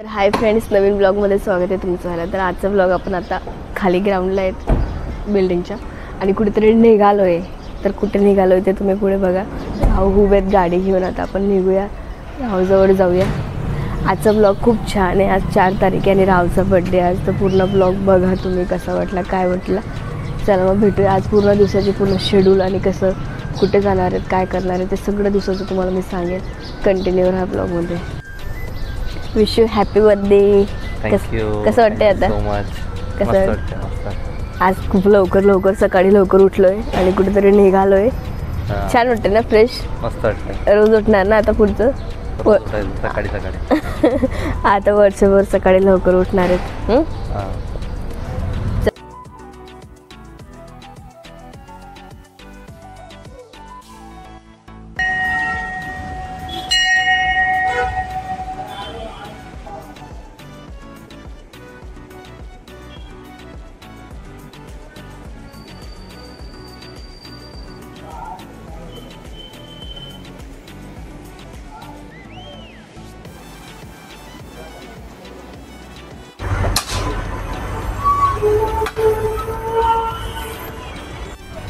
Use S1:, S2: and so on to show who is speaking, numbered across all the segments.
S1: Hi friends, नवीन ब्लॉगमध्ये स्वागत आहे तुमचं. तर आजचा ब्लॉग आपण आता खाली ग्राउंडला आहेत बिल्डिंगच्या आणि कुठेतरी निघालो आहे. तर कुठे निघालो आहे ते तुम्ही पुढे बघा. राहू उभेत गाडी घेऊन. आता आपण निघूया, राहूजवळ जाऊया. आजचा ब्लॉग खूप छान आहे. आज 4 तारीख आहे आणि राहूचा बड्डे आज. तर पूर्ण ब्लॉग बघा तुम्ही, कसा वाटला काय वाटला. चला मग भेटूया. आज पूर्ण दिवसाची पूर्ण शेड्यूल आणि कसं कुठे जाणार आहेत काय करणार आहे ते सगळं दिवसाचं तुम्हाला मी सांगेन. कंटिन्यू राहा ब्लॉगमध्ये. Wish you happy birthday. कसं वाटतंय आता? कसं आज खूप लवकर सकाळी लवकर उठलोय आणि कुठेतरी निघालोय. छान वाटतं ना? फ्रेश
S2: मस्त वाटतं.
S1: रोज उठणार ना आता पुढचं
S2: सकाळी
S1: आता वर्षभर सकाळी लवकर उठणार आहेत.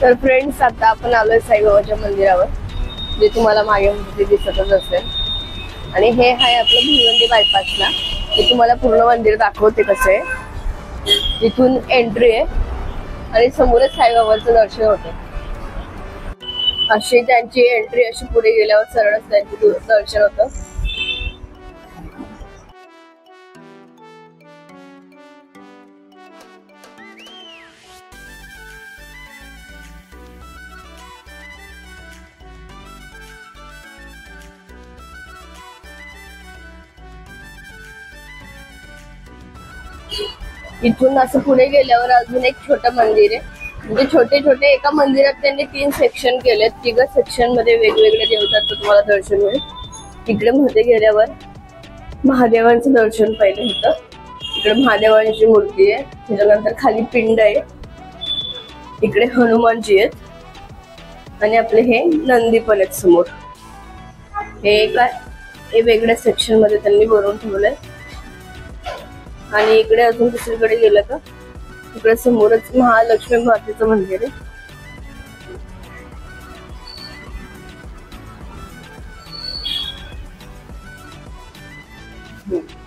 S1: तर फ्रेंड्स, आता आपण आलोय साईबाबाच्या मंदिरावर, जे तुम्हाला मागे मध्ये दिसतच असेल. आणि हे आहे आपलं भिवंडी बायपासला. हे तुम्हाला पूर्ण मंदिर दाखवते कसं आहे. इथून एंट्री आहे आणि समोरच साईबाबांचं दर्शन होतं. अशी त्यांची एंट्री, अशी पुढे गेल्यावर सरळच त्यांचं दर्शन होतं. इथून असं पुढे गेल्यावर अजून एक छोटं मंदिर आहे. म्हणजे छोटे छोटे एका मंदिरात त्यांनी 3 सेक्शन केलेत. 3 सेक्शन मध्ये वेगवेगळे देवतांचं तुम्हाला दर्शन होईल. इकडे मध्ये गेल्यावर महादेवांचं दर्शन पहिले होतं. इकडे महादेवांची मूर्ती आहे. त्याच्यानंतर खाली पिंड आहे. इकडे हनुमानजी आहेत आणि आपले हे नंदी पण आहेत समोर. हे वेगळ्या सेक्शन मध्ये त्यांनी भरून ठेवलंय. आणि इकडे अजून दुसरीकडे गेलं का इकडे समोरच महालक्ष्मी मातेचं मंदिर आहे.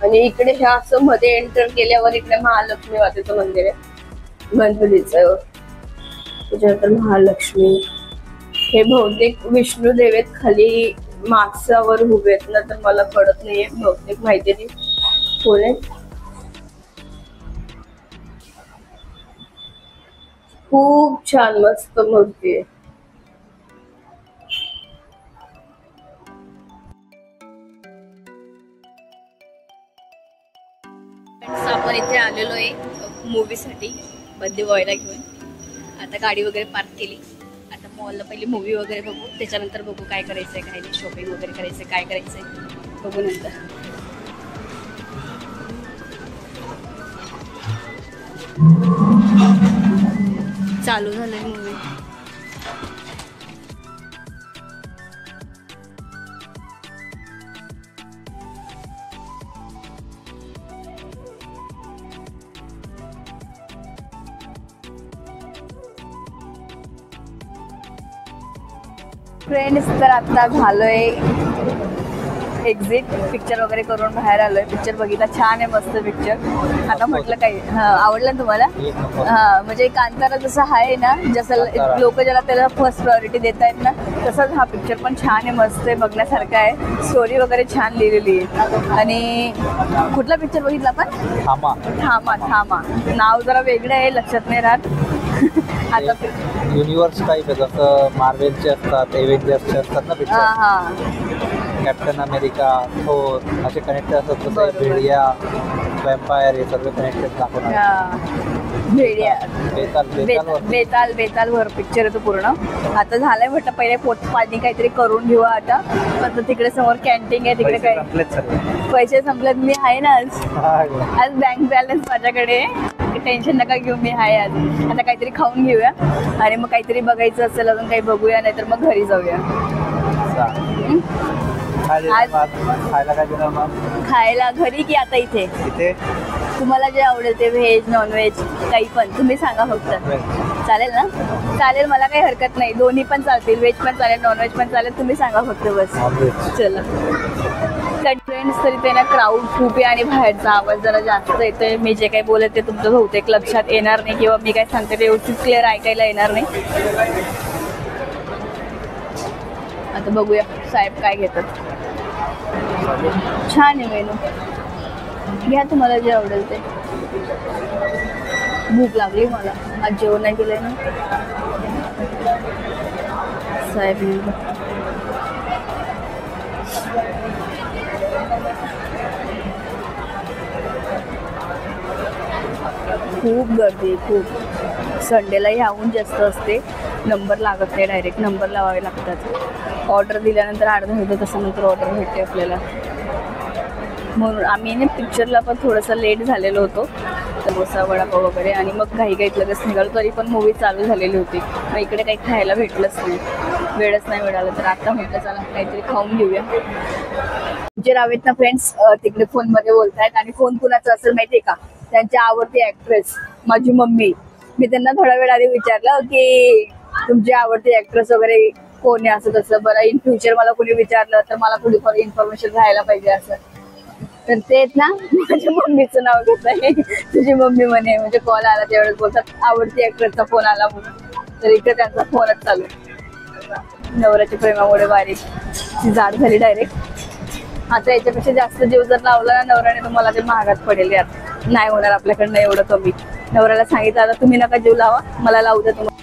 S1: आणि इकडे ह्या असं मध्ये एंटर केल्यावर इकडे महालक्ष्मी मातेचं मंदिर आहे, गणपतीचं. त्याच्यानंतर महालक्ष्मी. हे बहुतेक विष्णू देवेत खाली मागसावर उभे आहेत ना, तर मला कळत नाहीये, बहुतेक माहिती नाही कोण आहे. खूप छान मस्त मूर्ती आहे. आपण इथे आलेलो आहे मूवी साठी बर्थडे बॉयला घेऊन. आता गाडी वगैरे पार्क केली. आता मॉलला पहिली मूवी वगैरे बघू, त्याच्यानंतर बघू काय करायचंय काय नाही, शॉपिंग वगैरे करायचंय काय करायचंय बघू नंतर. चालू झालंय मूवी. फ्रेंड्स, तर आता झालोय एक्झिट. पिक्चर वगैरे करून बाहेर आलोय. पिक्चर बघितला, छान आहे, मस्त पिक्चर. आता म्हटलं काही आवडलं तुम्हाला? म्हणजे कांतारा जसं आहे ना, जसं लोक ज्याला त्याला फर्स्ट प्रायोरिटी देत आहेत ना, तसंच हा पिक्चर पण छान आहे, मस्त आहे, बघण्यासारखा आहे. स्टोरी वगैरे छान लिहिलेली आहे. आणि कुठला पिक्चर बघितला आपण? थामा. नाव जरा वेगळं आहे, लक्षात नाही राहत. आता
S2: युनिव्हर्स टाईप आहे, जसं मार्वेलचे असतात, एव्हेंजर्सचे असतात ना पिक्चर. कॅप्टन अमेरिका, थोर असे कनेक्टेड असतात. तसं भेडिया, वॅम्पायर हे सगळे कनेक्टेड दाखवणार.
S1: बेताल वर पिक्चर आहे तो पूर्ण. आता झालाय म्हटलं पहिले पाणी काहीतरी करून घेऊ. आता तिकडे समोर कॅन्टीन आहे, तिकडे काय पैसे संपलेत. मी आहे ना आज बँक बॅलन्स माझ्याकडे, टेन्शन नका घेऊ, मी आहे आज. आता काहीतरी खाऊन घेऊया आणि मग काहीतरी बघायचं असेल अजून काही बघूया, नाहीतर मग घरी जाऊया.
S2: खायला काय देणार मग?
S3: खायला घरी की आता इथे?
S2: इथे
S3: तुम्हाला जे आवडेल ते, व्हेज नॉनव्हेज काही पण तुम्ही सांगा फक्त. चालेल ना? चालेल, मला काही हरकत नाही, दोन्ही पण चालतील, व्हेज पण चालेल नॉनव्हेज पण चालेल, तुम्ही सांगा फक्त बस. चला. फ्रेंड्स, तरी ते ना क्राऊड खूप आहे आणि बाहेरचा आवाज जरा जास्त येतोय. मी जे काही बोलत ते तुमचं बहुतेक लक्षात येणार नाही किंवा मी काय सांगते ते व्यवस्थित क्लिअर ऐकायला येणार नाही. आता बघूया साहेब काय घेतात. छान आहे मेनू, घ्या तुम्हाला जे आवडेल ते. भूक लागली मला, आज जेवण नाही केलंय ना साहेब. खूप गर्दी, खूप. संडेला ह्याहून जास्त असते. नंबर लागत नाही, डायरेक्ट नंबर लावावे लागतात. ऑर्डर दिल्यानंतर अर्धा होतं, तसं नंतर ऑर्डर भेटते आपल्याला. म्हणून आम्ही ना पिक्चरला पण थोडंसं लेट झालेलो होतो, समोसा वडापाव वगैरे, आणि मग घाईघाईत लगेच निघालो. तरी पण मूवी चालू झालेली होती, मग इकडे काही खायला भेटलंच नाही, वेळच नाही मिळाला. तर आता म्हटलं चला काहीतरी खाऊन घेऊया. जे रावेत ना फ्रेंड्स तिकडे फोनमध्ये बोलतायत, आणि फोन कुणाचा असेल माहितीये का? त्यांची आवडती ऍक्ट्रेस माझी मम्मी. मी त्यांना थोडा वेळ आधी विचारलं की तुमची आवडती ऍक्ट्रेस वगैरे कोण आहे, असं तसं. बरं, इन फ्युचर मला कोणी विचारलं तर मला थोडीफार इन्फॉर्मेशन राहायला पाहिजे असं. तर तेच ना माझ्या मम्मीचं नाव घेत आहे. तुझी मम्मी म्हणे, म्हणजे कॉल आला त्यावेळेस बोलतात आवडती ऍक्ट्रेसचा फोन आला म्हणून. तर इकडे त्यांचा फोनच चालू आहे. नवऱ्याच्या प्रेमामुळे बारीक ती जाड झाली डायरेक्ट. आता याच्यापेक्षा जास्त जीव जर लावला ना नवऱ्याने तर मला ते महागात पडेल यार. नाही होणार आपल्याकडनं एवढं कमी. नवऱ्याला सांगितलं आता तुम्ही नका जीव लावा, मला लावू द्या तुम्हाला.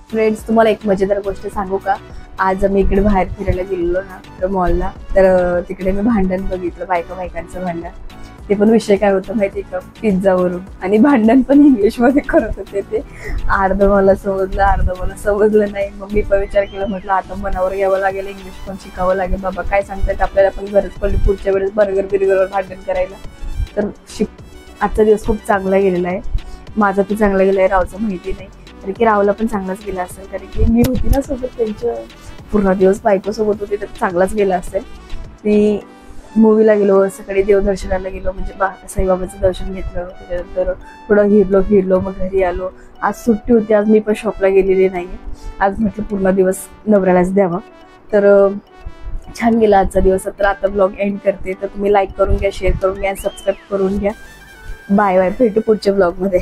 S1: फ्रेंड्स, तुम्हाला एक मजेदार गोष्ट सांगू का? आज आम्ही इकडे बाहेर फिरायला गेलेलो ना, तर मॉलला, तर तिकडे मी भांडण बघितलं, बायकांचं भांडण. ते पण विषय काय होतं माहिती का? पिझ्झावरून. आणि भांडण पण इंग्लिशमध्ये करत होते ते. अर्ध मला समजलं, अर्ध मला समजलं नाही. मग मी पण विचार केला, म्हटलं आता मनावर घ्यावं लागेल, इंग्लिश पण शिकावं लागेल. बाबा काय सांगतात, आपल्याला पण गरज पडली पुढच्या वेळेस बिर्गरवर भांडण करायला. तर आजचा दिवस खूप चांगला गेलेला आहे. माझा तर चांगला गेला आहे, रावचं माहिती नाही. कारण की रावला पण चांगलाच गेला असेल, कारण की मी होती ना सोबत, त्यांच्या पूर्ण दिवस बायकोसोबत होती, तर चांगलाच गेला असेल. मी मूवीला गेलो, सकाळी देवदर्शनाला गेलो, म्हणजे साईबाबाचं दर्शन घेतलं. त्याच्यानंतर थोडं हिरलो, मग घरी आलो. आज सुट्टी होती, आज मी पण शॉपला गेलेली नाही. आज म्हटलं पूर्ण दिवस नवऱ्यालाच द्यावा. तर छान गेला आजचा दिवस. तर आता ब्लॉग एंड करते. तर तुम्ही लाईक करून घ्या, शेअर करून घ्या, सबस्क्राईब करून घ्या. बाय बाय, भेटू पुढच्या ब्लॉगमध्ये.